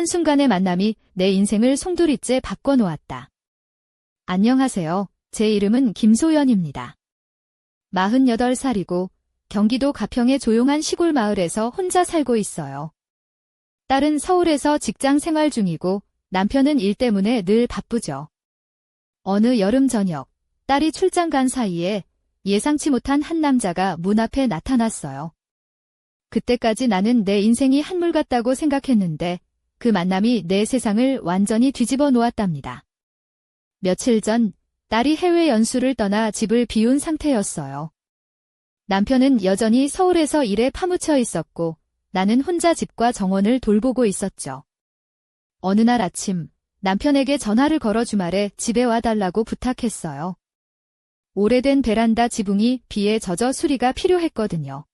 한순간의 만남이 내 인생을 송두리째 바꿔놓았다. 안녕하세요. 제 이름은 김소연입니다. 48살이고 경기도 가평의 조용한 시골 마을에서 혼자 살고 있어요. 딸은 서울에서 직장 생활 중이고 남편은 일 때문에 늘 바쁘죠. 어느 여름 저녁, 딸이 출장 간 사이에 예상치 못한 한 남자가 문 앞에 나타났어요. 그때까지 나는 내 인생이 한물 같다고 생각했는데 그 만남이 내 세상을 완전히 뒤집어 놓았답니다. 며칠 전 딸이 해외 연수를 떠나 집을 비운 상태였어요. 남편은 여전히 서울에서 일에 파묻혀 있었고 나는 혼자 집과 정원을 돌보고 있었죠. 어느 날 아침 남편에게 전화를 걸어 주말에 집에 와달라고 부탁했어요. 오래된 베란다 지붕이 비에 젖어 수리가 필요했거든요.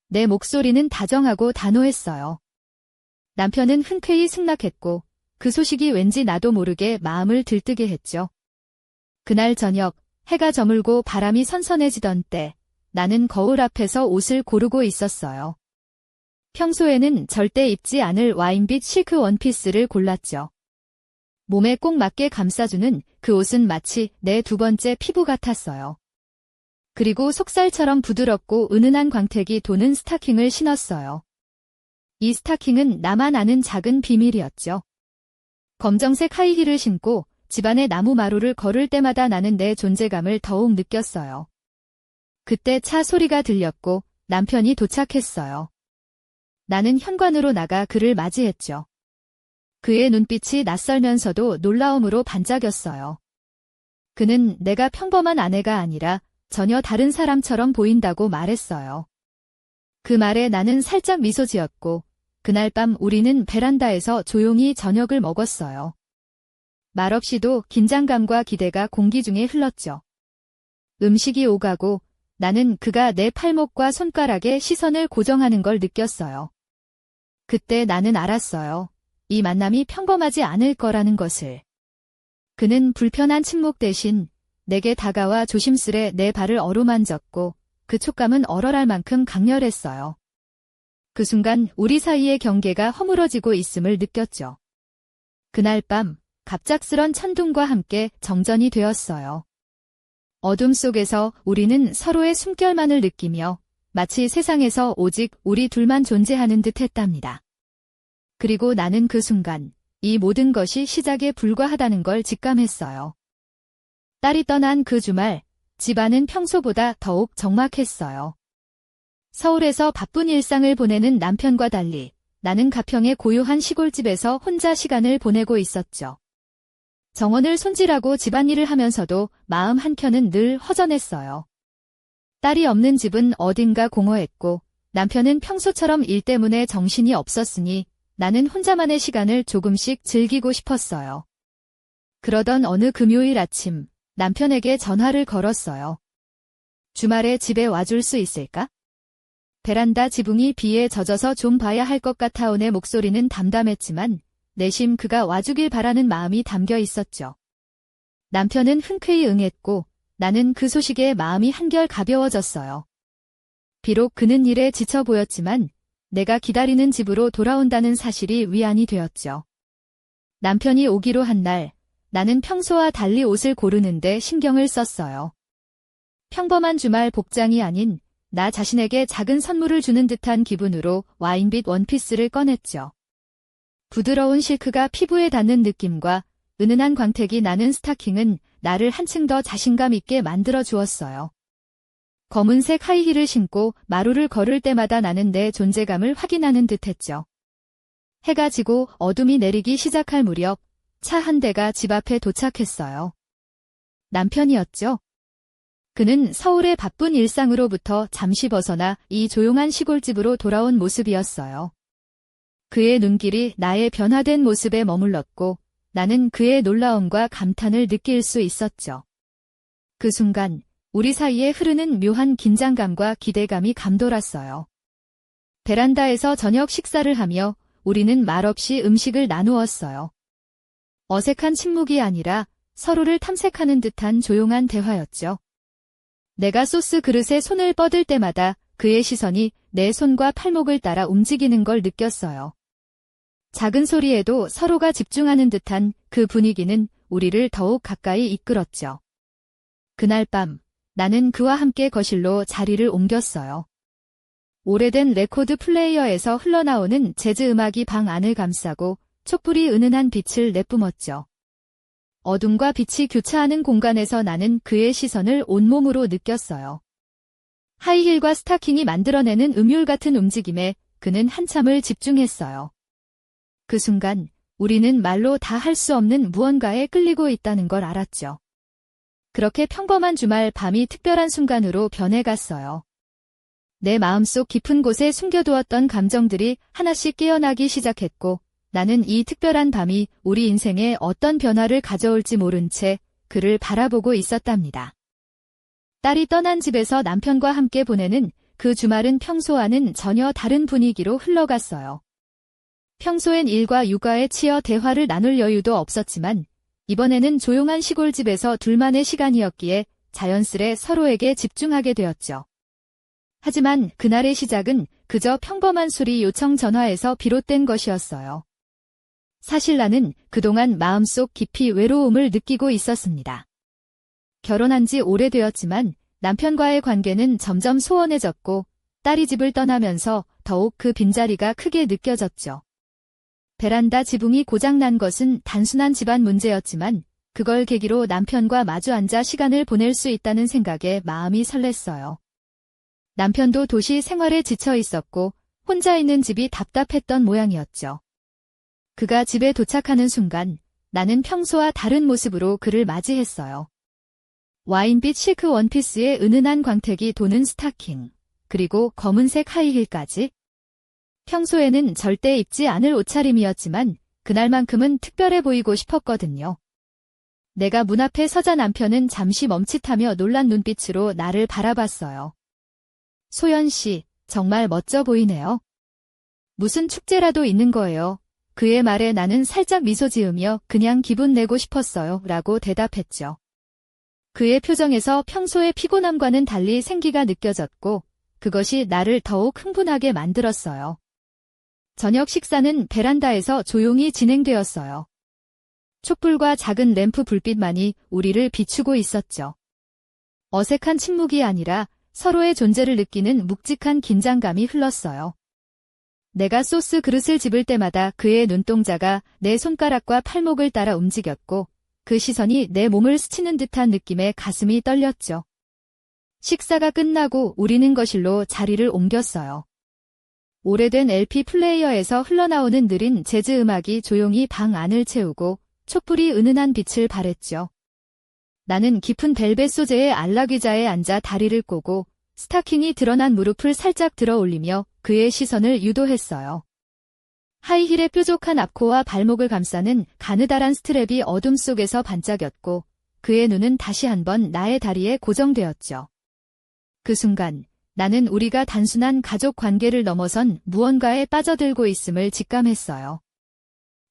내 목소리는 다정하고 단호했어요. 남편은 흔쾌히 승낙했고 그 소식이 왠지 나도 모르게 마음을 들뜨게 했죠. 그날 저녁 해가 저물고 바람이 선선해지던 때 나는 거울 앞에서 옷을 고르고 있었어요. 평소에는 절대 입지 않을 와인빛 실크 원피스를 골랐죠. 몸에 꼭 맞게 감싸주는 그 옷은 마치 내 두 번째 피부 같았어요. 그리고 속살처럼 부드럽고 은은한 광택이 도는 스타킹을 신었어요. 이 스타킹은 나만 아는 작은 비밀이었죠. 검정색 하이힐을 신고 집안의 나무 마루를 걸을 때마다 나는 내 존재감을 더욱 느꼈어요. 그때 차 소리가 들렸고 남편이 도착했어요. 나는 현관으로 나가 그를 맞이했죠. 그의 눈빛이 낯설면서도 놀라움으로 반짝였어요. 그는 내가 평범한 아내가 아니라 전혀 다른 사람처럼 보인다고 말했어요. 그 말에 나는 살짝 미소 지었고 그날 밤 우리는 베란다에서 조용히 저녁을 먹었어요. 말없이도 긴장감과 기대가 공기 중에 흘렀죠. 음식이 오가고 나는 그가 내 팔목과 손가락에 시선을 고정하는 걸 느꼈어요. 그때 나는 알았어요. 이 만남이 평범하지 않을 거라는 것을. 그는 불편한 침묵 대신 내게 다가와 조심스레 내 발을 어루만졌고 그 촉감은 얼얼할 만큼 강렬했어요. 그 순간 우리 사이의 경계가 허물어지고 있음을 느꼈죠. 그날 밤 갑작스런 천둥과 함께 정전이 되었어요. 어둠 속에서 우리는 서로의 숨결만을 느끼며 마치 세상에서 오직 우리 둘만 존재하는 듯 했답니다. 그리고 나는 그 순간 이 모든 것이 시작에 불과하다는 걸 직감했어요. 딸이 떠난 그 주말, 집안은 평소보다 더욱 적막했어요. 서울에서 바쁜 일상을 보내는 남편과 달리 나는 가평의 고요한 시골집에서 혼자 시간을 보내고 있었죠. 정원을 손질하고 집안일을 하면서도 마음 한켠은 늘 허전했어요. 딸이 없는 집은 어딘가 공허했고 남편은 평소처럼 일 때문에 정신이 없었으니 나는 혼자만의 시간을 조금씩 즐기고 싶었어요. 그러던 어느 금요일 아침 남편에게 전화를 걸었어요. 주말에 집에 와줄 수 있을까? 베란다 지붕이 비에 젖어서 좀 봐야 할 것 같아 내 목소리는 담담했지만 내심 그가 와주길 바라는 마음이 담겨 있었죠. 남편은 흔쾌히 응했고 나는 그 소식에 마음이 한결 가벼워졌어요. 비록 그는 일에 지쳐 보였지만 내가 기다리는 집으로 돌아온다는 사실이 위안이 되었죠. 남편이 오기로 한 날, 나는 평소와 달리 옷을 고르는데 신경을 썼어요. 평범한 주말 복장이 아닌 나 자신에게 작은 선물을 주는 듯한 기분으로 와인빛 원피스를 꺼냈죠. 부드러운 실크가 피부에 닿는 느낌과 은은한 광택이 나는 스타킹은 나를 한층 더 자신감 있게 만들어 주었어요. 검은색 하이힐을 신고 마루를 걸을 때마다 나는 내 존재감을 확인하는 듯했죠. 해가 지고 어둠이 내리기 시작할 무렵 차 한 대가 집 앞에 도착했어요. 남편이었죠. 그는 서울의 바쁜 일상으로부터 잠시 벗어나 이 조용한 시골집으로 돌아온 모습이었어요. 그의 눈길이 나의 변화된 모습에 머물렀고 나는 그의 놀라움과 감탄을 느낄 수 있었죠. 그 순간 우리 사이에 흐르는 묘한 긴장감과 기대감이 감돌았어요. 베란다에서 저녁 식사를 하며 우리는 말없이 음식을 나누었어요. 어색한 침묵이 아니라 서로를 탐색하는 듯한 조용한 대화였죠. 내가 소스 그릇에 손을 뻗을 때마다 그의 시선이 내 손과 팔목을 따라 움직이는 걸 느꼈어요. 작은 소리에도 서로가 집중하는 듯한 그 분위기는 우리를 더욱 가까이 이끌었죠. 그날 밤, 나는 그와 함께 거실로 자리를 옮겼어요. 오래된 레코드 플레이어에서 흘러나오는 재즈 음악이 방 안을 감싸고 촛불이 은은한 빛을 내뿜었죠. 어둠과 빛이 교차하는 공간에서 나는 그의 시선을 온몸으로 느꼈어요. 하이힐과 스타킹이 만들어내는 음율 같은 움직임에 그는 한참을 집중했어요. 그 순간 우리는 말로 다 할 수 없는 무언가에 끌리고 있다는 걸 알았죠. 그렇게 평범한 주말 밤이 특별한 순간으로 변해갔어요. 내 마음속 깊은 곳에 숨겨두었던 감정들이 하나씩 깨어나기 시작했고 나는 이 특별한 밤이 우리 인생에 어떤 변화를 가져올지 모른 채 그를 바라보고 있었답니다. 딸이 떠난 집에서 남편과 함께 보내는 그 주말은 평소와는 전혀 다른 분위기로 흘러갔어요. 평소엔 일과 육아에 치여 대화를 나눌 여유도 없었지만 이번에는 조용한 시골집에서 둘만의 시간이었기에 자연스레 서로에게 집중하게 되었죠. 하지만 그날의 시작은 그저 평범한 수리 요청 전화에서 비롯된 것이었어요. 사실 나는 그동안 마음속 깊이 외로움을 느끼고 있었습니다. 결혼한 지 오래되었지만 남편과의 관계는 점점 소원해졌고 딸이 집을 떠나면서 더욱 그 빈자리가 크게 느껴졌죠. 베란다 지붕이 고장난 것은 단순한 집안 문제였지만 그걸 계기로 남편과 마주 앉아 시간을 보낼 수 있다는 생각에 마음이 설렜어요. 남편도 도시 생활에 지쳐 있었고 혼자 있는 집이 답답했던 모양이었죠. 그가 집에 도착하는 순간 나는 평소와 다른 모습으로 그를 맞이했어요. 와인빛 실크 원피스에 은은한 광택이 도는 스타킹, 그리고 검은색 하이힐까지. 평소에는 절대 입지 않을 옷차림이었지만 그날만큼은 특별해 보이고 싶었거든요. 내가 문 앞에 서자 남편은 잠시 멈칫하며 놀란 눈빛으로 나를 바라봤어요. 소연 씨, 정말 멋져 보이네요. 무슨 축제라도 있는 거예요. 그의 말에 나는 살짝 미소 지으며 그냥 기분 내고 싶었어요. 라고 대답했죠. 그의 표정에서 평소의 피곤함과는 달리 생기가 느껴졌고 그것이 나를 더욱 흥분하게 만들었어요. 저녁 식사는 베란다에서 조용히 진행되었어요. 촛불과 작은 램프 불빛만이 우리를 비추고 있었죠. 어색한 침묵이 아니라 서로의 존재를 느끼는 묵직한 긴장감이 흘렀어요. 내가 소스 그릇을 집을 때마다 그의 눈동자가 내 손가락과 팔목을 따라 움직였고 그 시선이 내 몸을 스치는 듯한 느낌에 가슴이 떨렸죠. 식사가 끝나고 우리는 거실로 자리를 옮겼어요. 오래된 LP 플레이어에서 흘러나오는 느린 재즈 음악이 조용히 방 안을 채우고 촛불이 은은한 빛을 발했죠. 나는 깊은 벨벳 소재의 안락의자에 앉아 다리를 꼬고 스타킹이 드러난 무릎을 살짝 들어 올리며 그의 시선을 유도했어요. 하이힐의 뾰족한 앞코와 발목을 감싸는 가느다란 스트랩이 어둠 속에서 반짝였고 그의 눈은 다시 한번 나의 다리에 고정되었죠. 그 순간 나는 우리가 단순한 가족 관계를 넘어선 무언가에 빠져들고 있음을 직감했어요.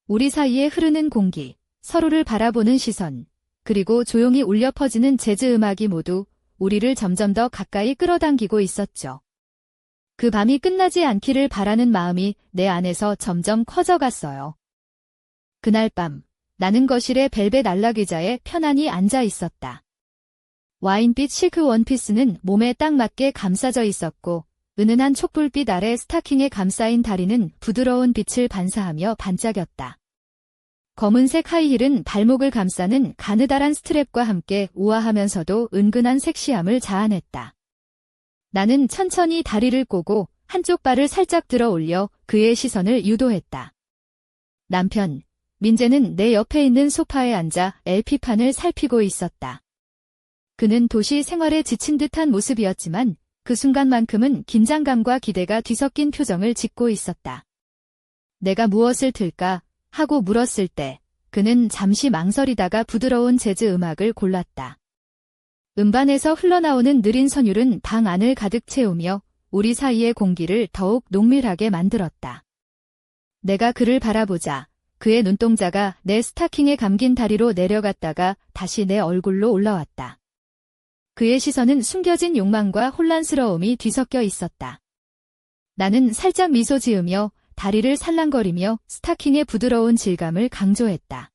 우리 사이에 흐르는 공기, 서로를 바라보는 시선, 그리고 조용히 울려 퍼지는 재즈 음악이 모두 우리를 점점 더 가까이 끌어당기고 있었죠. 그 밤이 끝나지 않기를 바라는 마음이 내 안에서 점점 커져갔어요. 그날 밤, 나는 거실의 벨벳 안락의자에 편안히 앉아 있었다. 와인빛 실크 원피스는 몸에 딱 맞게 감싸져 있었고 은은한 촛불빛 아래 스타킹에 감싸인 다리는 부드러운 빛을 반사하며 반짝였다. 검은색 하이힐은 발목을 감싸는 가느다란 스트랩과 함께 우아하면서도 은근한 섹시함을 자아냈다. 나는 천천히 다리를 꼬고 한쪽 발을 살짝 들어 올려 그의 시선을 유도했다. 남편, 민재는 내 옆에 있는 소파에 앉아 LP판을 살피고 있었다. 그는 도시 생활에 지친 듯한 모습이었지만 그 순간만큼은 긴장감과 기대가 뒤섞인 표정을 짓고 있었다. 내가 무엇을 틀까 하고 물었을 때 그는 잠시 망설이다가 부드러운 재즈 음악을 골랐다. 음반에서 흘러나오는 느린 선율은 방 안을 가득 채우며 우리 사이의 공기를 더욱 농밀하게 만들었다. 내가 그를 바라보자 그의 눈동자가 내 스타킹에 감긴 다리로 내려갔다가 다시 내 얼굴로 올라왔다. 그의 시선은 숨겨진 욕망과 혼란스러움이 뒤섞여 있었다. 나는 살짝 미소 지으며 다리를 살랑거리며 스타킹의 부드러운 질감을 강조했다.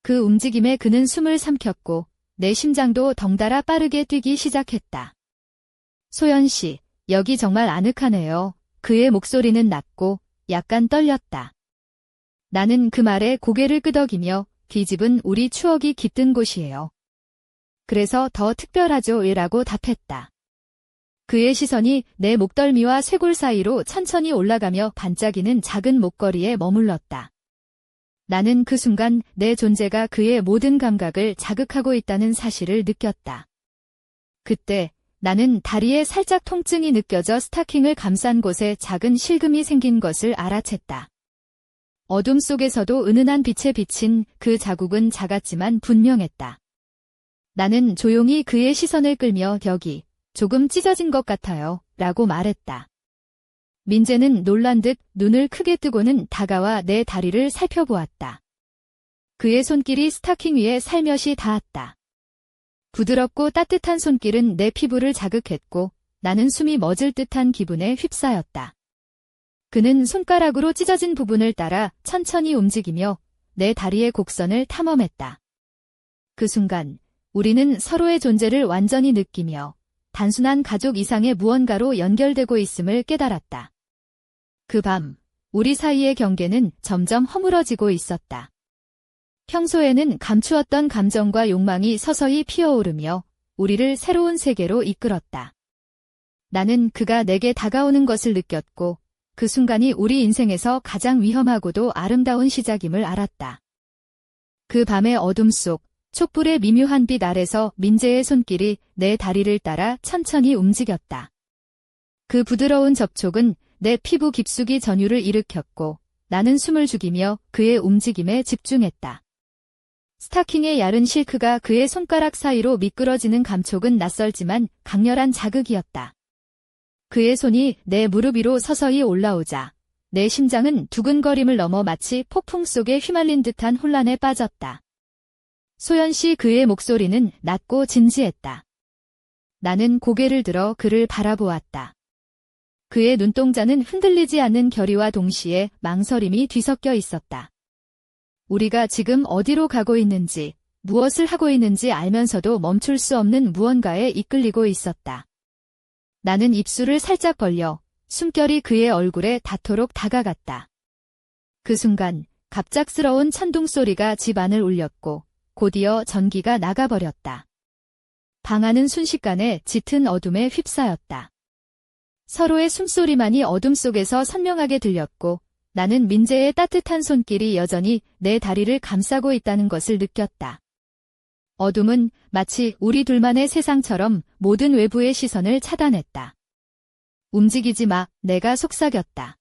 그 움직임에 그는 숨을 삼켰고 내 심장도 덩달아 빠르게 뛰기 시작했다. 소연 씨, 여기 정말 아늑하네요. 그의 목소리는 낮고 약간 떨렸다. 나는 그 말에 고개를 끄덕이며 이 집은 우리 추억이 깃든 곳이에요. 그래서 더 특별하죠 라고 답했다. 그의 시선이 내 목덜미와 쇄골 사이로 천천히 올라가며 반짝이는 작은 목걸이에 머물렀다. 나는 그 순간 내 존재가 그의 모든 감각을 자극하고 있다는 사실을 느꼈다. 그때 나는 다리에 살짝 통증이 느껴져 스타킹을 감싼 곳에 작은 실금이 생긴 것을 알아챘다. 어둠 속에서도 은은한 빛에 비친 그 자국은 작았지만 분명했다. 나는 조용히 그의 시선을 끌며 여기 조금 찢어진 것 같아요 라고 말했다. 민재는 놀란 듯 눈을 크게 뜨고는 다가와 내 다리를 살펴보았다. 그의 손길이 스타킹 위에 살며시 닿았다. 부드럽고 따뜻한 손길은 내 피부를 자극했고 나는 숨이 멎을 듯한 기분에 휩싸였다. 그는 손가락으로 찢어진 부분을 따라 천천히 움직이며 내 다리의 곡선을 탐험했다. 그 순간 우리는 서로의 존재를 완전히 느끼며 단순한 가족 이상의 무언가로 연결되고 있음을 깨달았다. 그 밤, 우리 사이의 경계는 점점 허물어지고 있었다. 평소에는 감추었던 감정과 욕망이 서서히 피어오르며 우리를 새로운 세계로 이끌었다. 나는 그가 내게 다가오는 것을 느꼈고 그 순간이 우리 인생에서 가장 위험하고도 아름다운 시작임을 알았다. 그 밤의 어둠 속 촛불의 미묘한 빛 아래서 민재의 손길이 내 다리를 따라 천천히 움직였다. 그 부드러운 접촉은 내 피부 깊숙이 전율을 일으켰고 나는 숨을 죽이며 그의 움직임에 집중했다. 스타킹의 얇은 실크가 그의 손가락 사이로 미끄러지는 감촉은 낯설지만 강렬한 자극이었다. 그의 손이 내 무릎 위로 서서히 올라오자 내 심장은 두근거림을 넘어 마치 폭풍 속에 휘말린 듯한 혼란에 빠졌다. 소연 씨 그의 목소리는 낮고 진지했다. 나는 고개를 들어 그를 바라보았다. 그의 눈동자는 흔들리지 않는 결의와 동시에 망설임이 뒤섞여 있었다. 우리가 지금 어디로 가고 있는지, 무엇을 하고 있는지 알면서도 멈출 수 없는 무언가에 이끌리고 있었다. 나는 입술을 살짝 벌려 숨결이 그의 얼굴에 닿도록 다가갔다. 그 순간 갑작스러운 천둥 소리가 집 안을 울렸고 곧이어 전기가 나가버렸다. 방 안은 순식간에 짙은 어둠에 휩싸였다. 서로의 숨소리만이 어둠 속에서 선명하게 들렸고 나는 민재의 따뜻한 손길이 여전히 내 다리를 감싸고 있다는 것을 느꼈다. 어둠은 마치 우리 둘만의 세상처럼 모든 외부의 시선을 차단했다. 움직이지 마, 내가 속삭였다.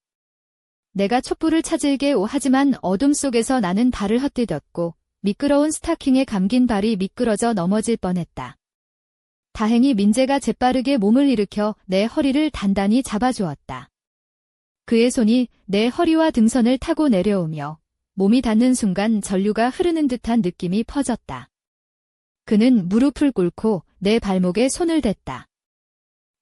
내가 촛불을 찾을게 하지만 어둠 속에서 나는 발을 헛디뎠고 미끄러운 스타킹에 감긴 발이 미끄러져 넘어질 뻔했다. 다행히 민재가 재빠르게 몸을 일으켜 내 허리를 단단히 잡아주었다. 그의 손이 내 허리와 등선을 타고 내려오며 몸이 닿는 순간 전류가 흐르는 듯한 느낌이 퍼졌다. 그는 무릎을 꿇고 내 발목에 손을 댔다.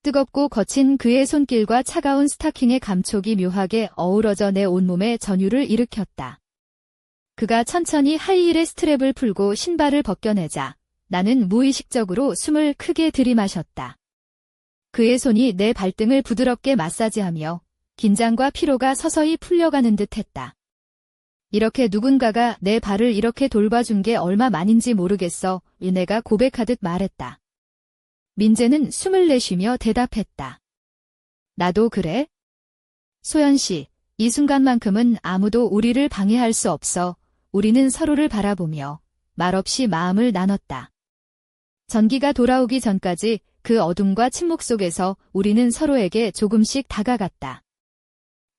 뜨겁고 거친 그의 손길과 차가운 스타킹의 감촉이 묘하게 어우러져 내 온몸에 전율을 일으켰다. 그가 천천히 하이힐의 스트랩을 풀고 신발을 벗겨내자 나는 무의식적으로 숨을 크게 들이마셨다. 그의 손이 내 발등을 부드럽게 마사지하며 긴장과 피로가 서서히 풀려가는 듯 했다. 이렇게 누군가가 내 발을 이렇게 돌봐준 게 얼마 만인지 모르겠어. 내가 고백하듯 말했다. 민재는 숨을 내쉬며 대답했다. 나도 그래? 소연 씨, 이 순간만큼은 아무도 우리를 방해할 수 없어. 우리는 서로를 바라보며 말없이 마음을 나눴다. 전기가 돌아오기 전까지 그 어둠과 침묵 속에서 우리는 서로에게 조금씩 다가갔다.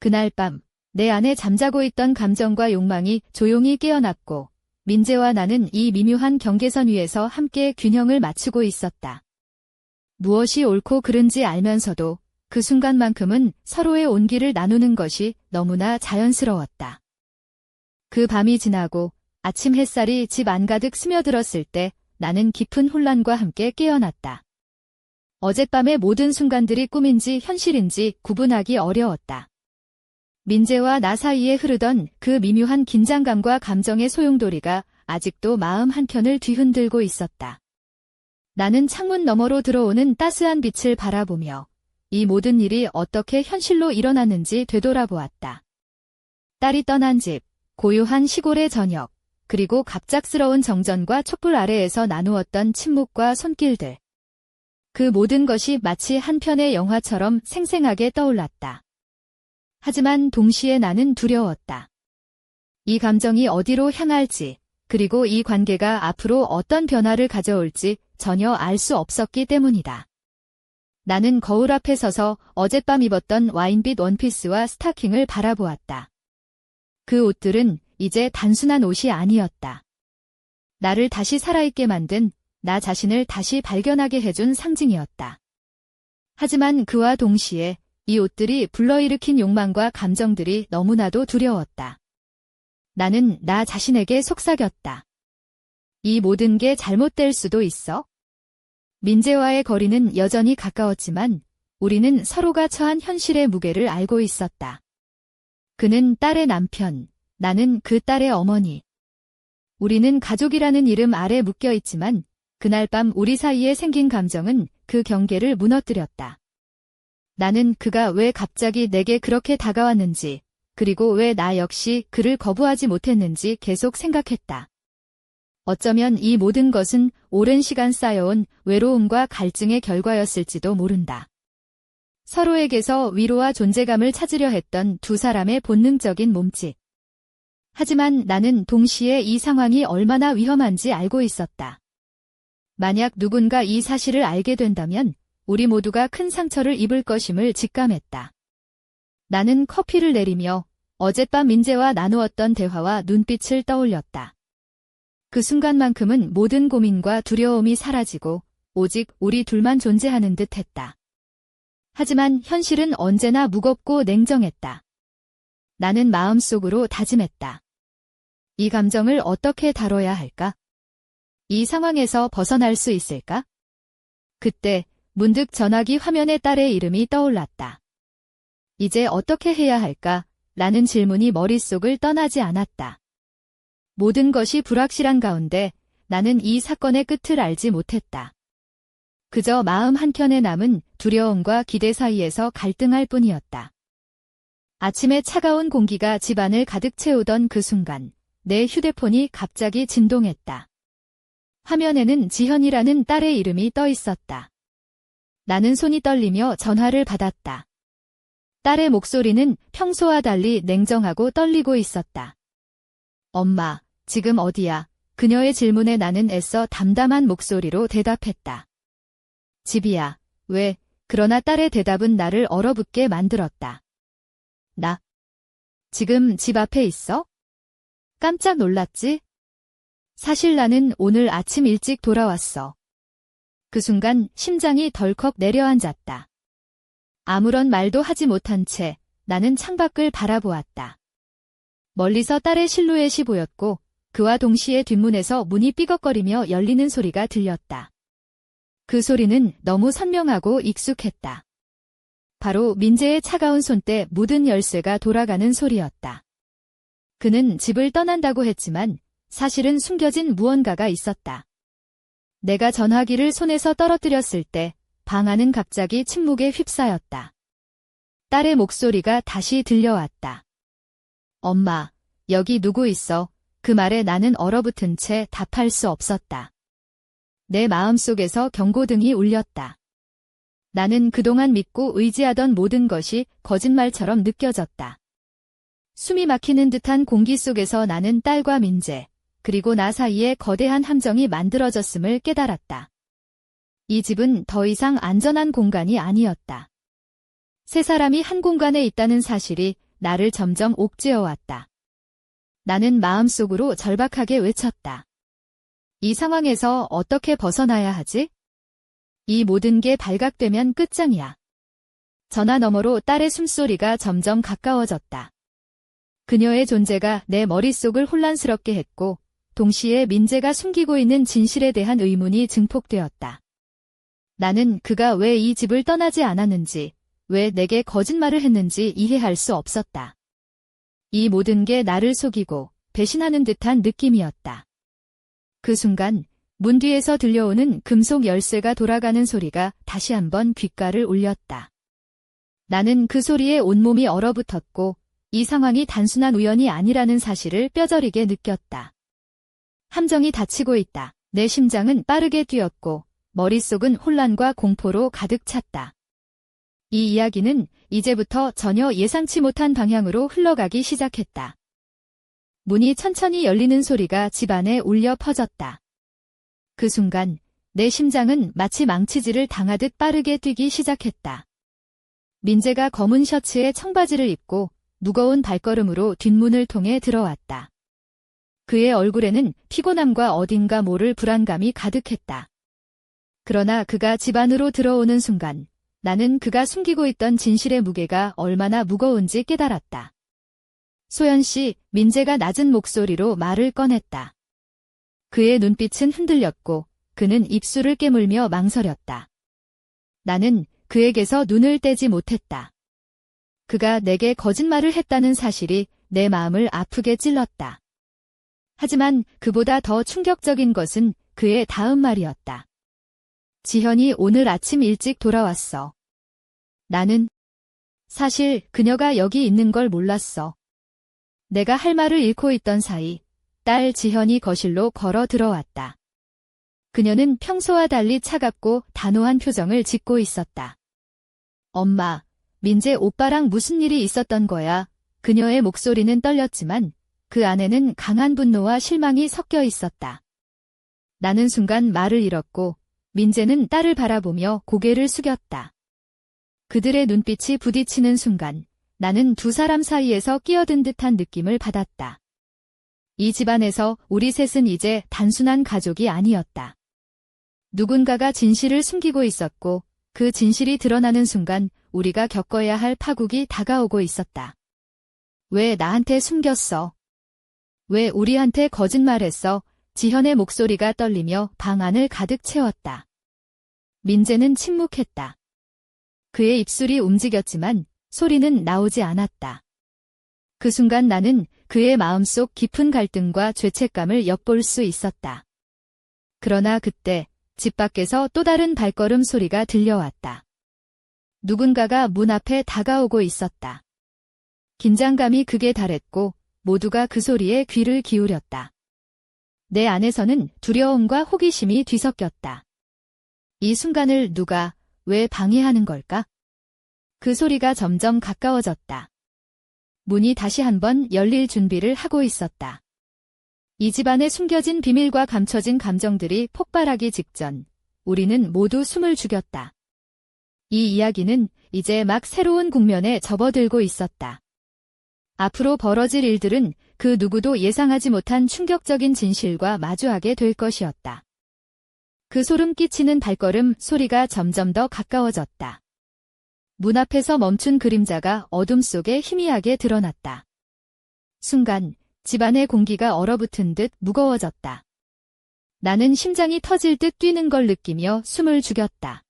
그날 밤, 내 안에 잠자고 있던 감정과 욕망이 조용히 깨어났고 민재와 나는 이 미묘한 경계선 위에서 함께 균형을 맞추고 있었다. 무엇이 옳고 그른지 알면서도 그 순간만큼은 서로의 온기를 나누는 것이 너무나 자연스러웠다. 그 밤이 지나고 아침 햇살이 집 안가득 스며들었을 때 나는 깊은 혼란과 함께 깨어났다. 어젯밤의 모든 순간들이 꿈인지 현실인지 구분하기 어려웠다. 민재와 나 사이에 흐르던 그 미묘한 긴장감과 감정의 소용돌이가 아직도 마음 한켠을 뒤흔들고 있었다. 나는 창문 너머로 들어오는 따스한 빛을 바라보며 이 모든 일이 어떻게 현실로 일어났는지 되돌아보았다. 딸이 떠난 집, 고요한 시골의 저녁, 그리고 갑작스러운 정전과 촛불 아래에서 나누었던 침묵과 손길들. 그 모든 것이 마치 한 편의 영화처럼 생생하게 떠올랐다. 하지만 동시에 나는 두려웠다. 이 감정이 어디로 향할지, 그리고 이 관계가 앞으로 어떤 변화를 가져올지 전혀 알 수 없었기 때문이다. 나는 거울 앞에 서서 어젯밤 입었던 와인빛 원피스와 스타킹을 바라보았다. 그 옷들은 이제 단순한 옷이 아니었다. 나를 다시 살아있게 만든, 나 자신을 다시 발견하게 해준 상징이었다. 하지만 그와 동시에 이 옷들이 불러일으킨 욕망과 감정들이 너무나도 두려웠다. 나는 나 자신에게 속삭였다. 이 모든 게 잘못될 수도 있어? 민재와의 거리는 여전히 가까웠지만 우리는 서로가 처한 현실의 무게를 알고 있었다. 그는 딸의 남편, 나는 그 딸의 어머니. 우리는 가족이라는 이름 아래 묶여 있지만 그날 밤 우리 사이에 생긴 감정은 그 경계를 무너뜨렸다. 나는 그가 왜 갑자기 내게 그렇게 다가왔는지, 그리고 왜 나 역시 그를 거부하지 못했는지 계속 생각했다. 어쩌면 이 모든 것은 오랜 시간 쌓여온 외로움과 갈증의 결과였을지도 모른다. 서로에게서 위로와 존재감을 찾으려 했던 두 사람의 본능적인 몸짓. 하지만 나는 동시에 이 상황이 얼마나 위험한지 알고 있었다. 만약 누군가 이 사실을 알게 된다면 우리 모두가 큰 상처를 입을 것임을 직감했다. 나는 커피를 내리며 어젯밤 민재와 나누었던 대화와 눈빛을 떠올렸다. 그 순간만큼은 모든 고민과 두려움이 사라지고 오직 우리 둘만 존재하는 듯 했다. 하지만 현실은 언제나 무겁고 냉정했다. 나는 마음속으로 다짐했다. 이 감정을 어떻게 다뤄야 할까? 이 상황에서 벗어날 수 있을까? 그때 문득 전화기 화면에 딸의 이름이 떠올랐다. 이제 어떻게 해야 할까? 라는 질문이 머릿속을 떠나지 않았다. 모든 것이 불확실한 가운데 나는 이 사건의 끝을 알지 못했다. 그저 마음 한켠에 남은 두려움과 기대 사이에서 갈등할 뿐이었다. 아침에 차가운 공기가 집안을 가득 채우던 그 순간 내 휴대폰이 갑자기 진동했다. 화면에는 지현이라는 딸의 이름이 떠 있었다. 나는 손이 떨리며 전화를 받았다. 딸의 목소리는 평소와 달리 냉정하고 떨리고 있었다. 엄마, 지금 어디야? 그녀의 질문에 나는 애써 담담한 목소리로 대답했다. 집이야. 왜? 그러나 딸의 대답은 나를 얼어붙게 만들었다. 나? 지금 집 앞에 있어? 깜짝 놀랐지? 사실 나는 오늘 아침 일찍 돌아왔어. 그 순간 심장이 덜컥 내려앉았다. 아무런 말도 하지 못한 채 나는 창밖을 바라보았다. 멀리서 딸의 실루엣이 보였고 그와 동시에 뒷문에서 문이 삐걱거리며 열리는 소리가 들렸다. 그 소리는 너무 선명하고 익숙했다. 바로 민재의 차가운 손때 묻은 열쇠가 돌아가는 소리였다. 그는 집을 떠난다고 했지만 사실은 숨겨진 무언가가 있었다. 내가 전화기를 손에서 떨어뜨렸을 때 방 안은 갑자기 침묵에 휩싸였다. 딸의 목소리가 다시 들려왔다. 엄마, 여기 누구 있어? 그 말에 나는 얼어붙은 채 답할 수 없었다. 내 마음속에서 경고등이 울렸다. 나는 그동안 믿고 의지하던 모든 것이 거짓말처럼 느껴졌다. 숨이 막히는 듯한 공기 속에서 나는 딸과 민재, 그리고 나 사이에 거대한 함정이 만들어졌음을 깨달았다. 이 집은 더 이상 안전한 공간이 아니었다. 세 사람이 한 공간에 있다는 사실이 나를 점점 옥죄어왔다. 나는 마음속으로 절박하게 외쳤다. 이 상황에서 어떻게 벗어나야 하지? 이 모든 게 발각되면 끝장이야. 전화 너머로 딸의 숨소리가 점점 가까워졌다. 그녀의 존재가 내 머릿속을 혼란스럽게 했고 동시에 민재가 숨기고 있는 진실에 대한 의문이 증폭되었다. 나는 그가 왜 이 집을 떠나지 않았는지, 왜 내게 거짓말을 했는지 이해할 수 없었다. 이 모든 게 나를 속이고 배신하는 듯한 느낌이었다. 그 순간 문 뒤에서 들려오는 금속 열쇠가 돌아가는 소리가 다시 한번 귓가를 울렸다. 나는 그 소리에 온몸이 얼어붙었고 이 상황이 단순한 우연이 아니라는 사실을 뼈저리게 느꼈다. 함정이 닫히고 있다. 내 심장은 빠르게 뛰었고 머릿속은 혼란과 공포로 가득 찼다. 이 이야기는 이제부터 전혀 예상치 못한 방향으로 흘러가기 시작했다. 문이 천천히 열리는 소리가 집안에 울려 퍼졌다. 그 순간 내 심장은 마치 망치질을 당하듯 빠르게 뛰기 시작했다. 민재가 검은 셔츠에 청바지를 입고 무거운 발걸음으로 뒷문을 통해 들어왔다. 그의 얼굴에는 피곤함과 어딘가 모를 불안감이 가득했다. 그러나 그가 집 안으로 들어오는 순간 나는 그가 숨기고 있던 진실의 무게가 얼마나 무거운지 깨달았다. 소연 씨, 민재가 낮은 목소리로 말을 꺼냈다. 그의 눈빛은 흔들렸고 그는 입술을 깨물며 망설였다. 나는 그에게서 눈을 떼지 못했다. 그가 내게 거짓말을 했다는 사실이 내 마음을 아프게 찔렀다. 하지만 그보다 더 충격적인 것은 그의 다음 말이었다. 지현이 오늘 아침 일찍 돌아왔어. 나는 사실 그녀가 여기 있는 걸 몰랐어. 내가 할 말을 잃고 있던 사이 딸 지현이 거실로 걸어 들어왔다. 그녀는 평소와 달리 차갑고 단호한 표정을 짓고 있었다. 엄마, 민재 오빠랑 무슨 일이 있었던 거야? 그녀의 목소리는 떨렸지만 그 안에는 강한 분노와 실망이 섞여 있었다. 나는 순간 말을 잃었고 민재는 딸을 바라보며 고개를 숙였다. 그들의 눈빛이 부딪히는 순간 나는 두 사람 사이에서 끼어든 듯한 느낌을 받았다. 이 집안에서 우리 셋은 이제 단순한 가족이 아니었다. 누군가가 진실을 숨기고 있었고 그 진실이 드러나는 순간 우리가 겪어야 할 파국이 다가오고 있었다. 왜 나한테 숨겼어? 왜 우리한테 거짓말했어? 지현의 목소리가 떨리며 방 안을 가득 채웠다. 민재는 침묵했다. 그의 입술이 움직였지만 소리는 나오지 않았다. 그 순간 나는 그의 마음속 깊은 갈등과 죄책감을 엿볼 수 있었다. 그러나 그때 집 밖에서 또 다른 발걸음 소리가 들려왔다. 누군가가 문 앞에 다가오고 있었다. 긴장감이 극에 달했고 모두가 그 소리에 귀를 기울였다. 내 안에서는 두려움과 호기심이 뒤섞였다. 이 순간을 누가, 왜 방해하는 걸까? 그 소리가 점점 가까워졌다. 문이 다시 한번 열릴 준비를 하고 있었다. 이 집안에 숨겨진 비밀과 감춰진 감정들이 폭발하기 직전 우리는 모두 숨을 죽였다. 이 이야기는 이제 막 새로운 국면에 접어들고 있었다. 앞으로 벌어질 일들은 그 누구도 예상하지 못한 충격적인 진실과 마주하게 될 것이었다. 그 소름 끼치는 발걸음 소리가 점점 더 가까워졌다. 문 앞에서 멈춘 그림자가 어둠 속에 희미하게 드러났다. 순간 집안의 공기가 얼어붙은 듯 무거워졌다. 나는 심장이 터질 듯 뛰는 걸 느끼며 숨을 죽였다.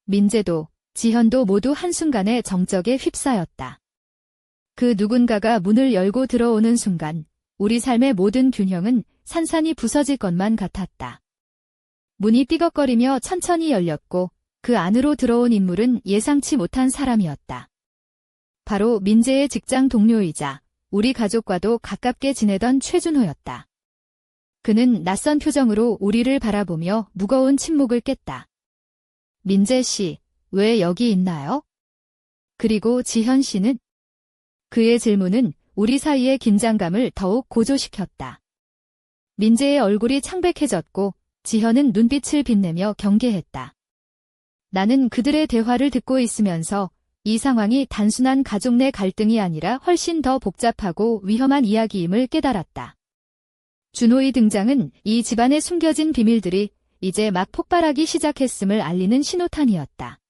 민재도, 지현도 모두 한순간에 정적에 휩싸였다. 그 누군가가 문을 열고 들어오는 순간 우리 삶의 모든 균형은 산산이 부서질 것만 같았다. 문이 삐걱거리며 천천히 열렸고 그 안으로 들어온 인물은 예상치 못한 사람이었다. 바로 민재의 직장 동료이자 우리 가족과도 가깝게 지내던 최준호였다. 그는 낯선 표정으로 우리를 바라보며 무거운 침묵을 깼다. 민재 씨, 왜 여기 있나요? 그리고 지현 씨는? 그의 질문은 우리 사이의 긴장감을 더욱 고조시켰다. 민재의 얼굴이 창백해졌고 지현은 눈빛을 빛내며 경계했다. 나는 그들의 대화를 듣고 있으면서 이 상황이 단순한 가족 내 갈등이 아니라 훨씬 더 복잡하고 위험한 이야기임을 깨달았다. 준호의 등장은 이 집안에 숨겨진 비밀들이 이제 막 폭발하기 시작했음을 알리는 신호탄이었다.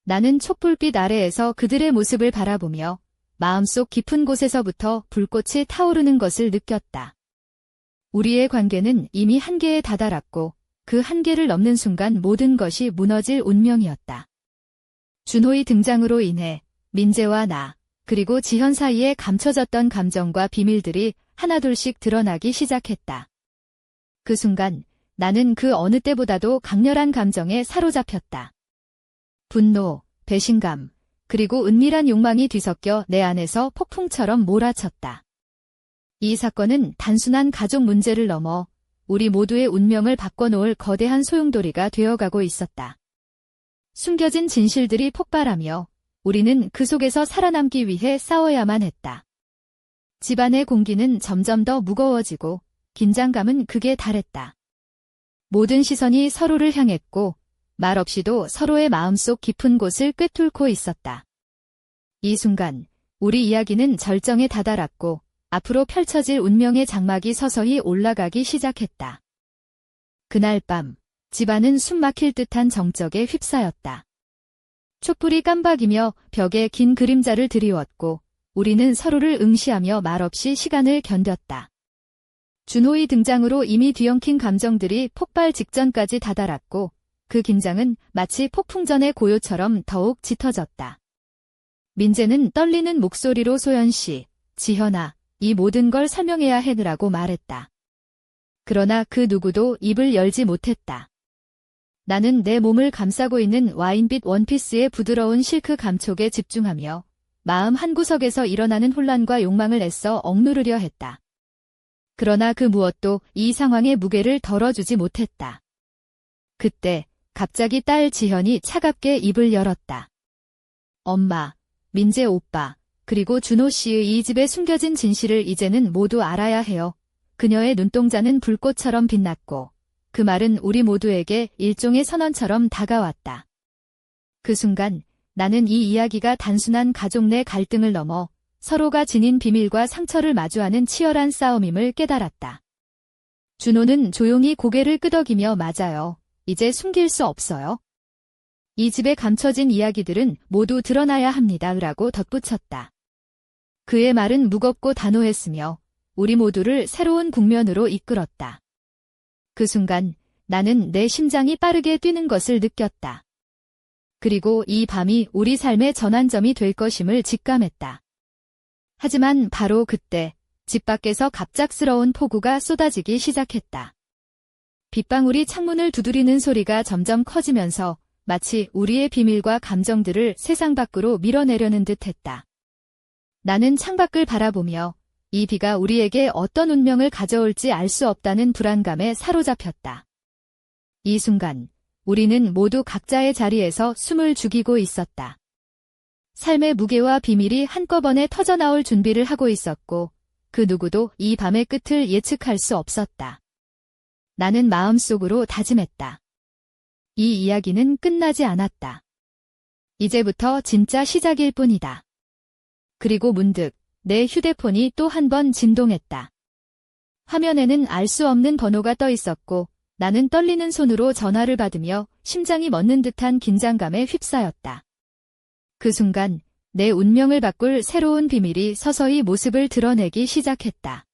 나는 촛불빛 아래에서 그들의 모습을 바라보며 마음속 깊은 곳에서부터 불꽃이 타오르는 것을 느꼈다. 우리의 관계는 이미 한계에 다다랐고 그 한계를 넘는 순간 모든 것이 무너질 운명이었다. 준호의 등장으로 인해 민재와 나, 그리고 지현 사이에 감춰졌던 감정과 비밀들이 하나둘씩 드러나기 시작했다. 그 순간 나는 그 어느 때보다도 강렬한 감정에 사로잡혔다. 분노, 배신감, 그리고 은밀한 욕망이 뒤섞여 내 안에서 폭풍처럼 몰아쳤다. 이 사건은 단순한 가족 문제를 넘어 우리 모두의 운명을 바꿔놓을 거대한 소용돌이가 되어가고 있었다. 숨겨진 진실들이 폭발하며 우리는 그 속에서 살아남기 위해 싸워야만 했다. 집안의 공기는 점점 더 무거워지고 긴장감은 극에 달했다. 모든 시선이 서로를 향했고 말없이도 서로의 마음속 깊은 곳을 꿰뚫고 있었다. 이 순간 우리 이야기는 절정에 다다랐고 앞으로 펼쳐질 운명의 장막이 서서히 올라가기 시작했다. 그날 밤 집안은 숨막힐 듯한 정적에 휩싸였다. 촛불이 깜박이며 벽에 긴 그림자를 드리웠고 우리는 서로를 응시하며 말없이 시간을 견뎠다. 준호의 등장으로 이미 뒤엉킨 감정들이 폭발 직전까지 다다랐고 그 긴장은 마치 폭풍전의 고요처럼 더욱 짙어졌다. 민재는 떨리는 목소리로 소연씨, 지현아, 이 모든 걸 설명해야 해느라고 말했다. 그러나 그 누구도 입을 열지 못했다. 나는 내 몸을 감싸고 있는 와인빛 원피스의 부드러운 실크 감촉에 집중하며 마음 한구석에서 일어나는 혼란과 욕망을 애써 억누르려 했다. 그러나 그 무엇도 이 상황의 무게를 덜어주지 못했다. 그때 갑자기 딸 지현이 차갑게 입을 열었다. 엄마, 민재 오빠, 그리고 준호 씨의 이 집에 숨겨진 진실을 이제는 모두 알아야 해요. 그녀의 눈동자는 불꽃처럼 빛났고 그 말은 우리 모두에게 일종의 선언처럼 다가왔다. 그 순간 나는 이 이야기가 단순한 가족 내 갈등을 넘어 서로가 지닌 비밀과 상처를 마주하는 치열한 싸움임을 깨달았다. 준호는 조용히 고개를 끄덕이며 맞아요. 이제 숨길 수 없어요. 이 집에 감춰진 이야기들은 모두 드러나야 합니다. 라고 덧붙였다. 그의 말은 무겁고 단호했으며 우리 모두를 새로운 국면으로 이끌었다. 그 순간 나는 내 심장이 빠르게 뛰는 것을 느꼈다. 그리고 이 밤이 우리 삶의 전환점이 될 것임을 직감했다. 하지만 바로 그때 집 밖에서 갑작스러운 폭우가 쏟아지기 시작했다. 빗방울이 창문을 두드리는 소리가 점점 커지면서 마치 우리의 비밀과 감정들을 세상 밖으로 밀어내려는 듯했다. 나는 창밖을 바라보며 이 비가 우리에게 어떤 운명을 가져올지 알 수 없다는 불안감에 사로잡혔다. 이 순간 우리는 모두 각자의 자리에서 숨을 죽이고 있었다. 삶의 무게와 비밀이 한꺼번에 터져나올 준비를 하고 있었고 그 누구도 이 밤의 끝을 예측할 수 없었다. 나는 마음속으로 다짐했다. 이 이야기는 끝나지 않았다. 이제부터 진짜 시작일 뿐이다. 그리고 문득 내 휴대폰이 또 한 번 진동했다. 화면에는 알 수 없는 번호가 떠 있었고 나는 떨리는 손으로 전화를 받으며 심장이 멎는 듯한 긴장감에 휩싸였다. 그 순간 내 운명을 바꿀 새로운 비밀이 서서히 모습을 드러내기 시작했다.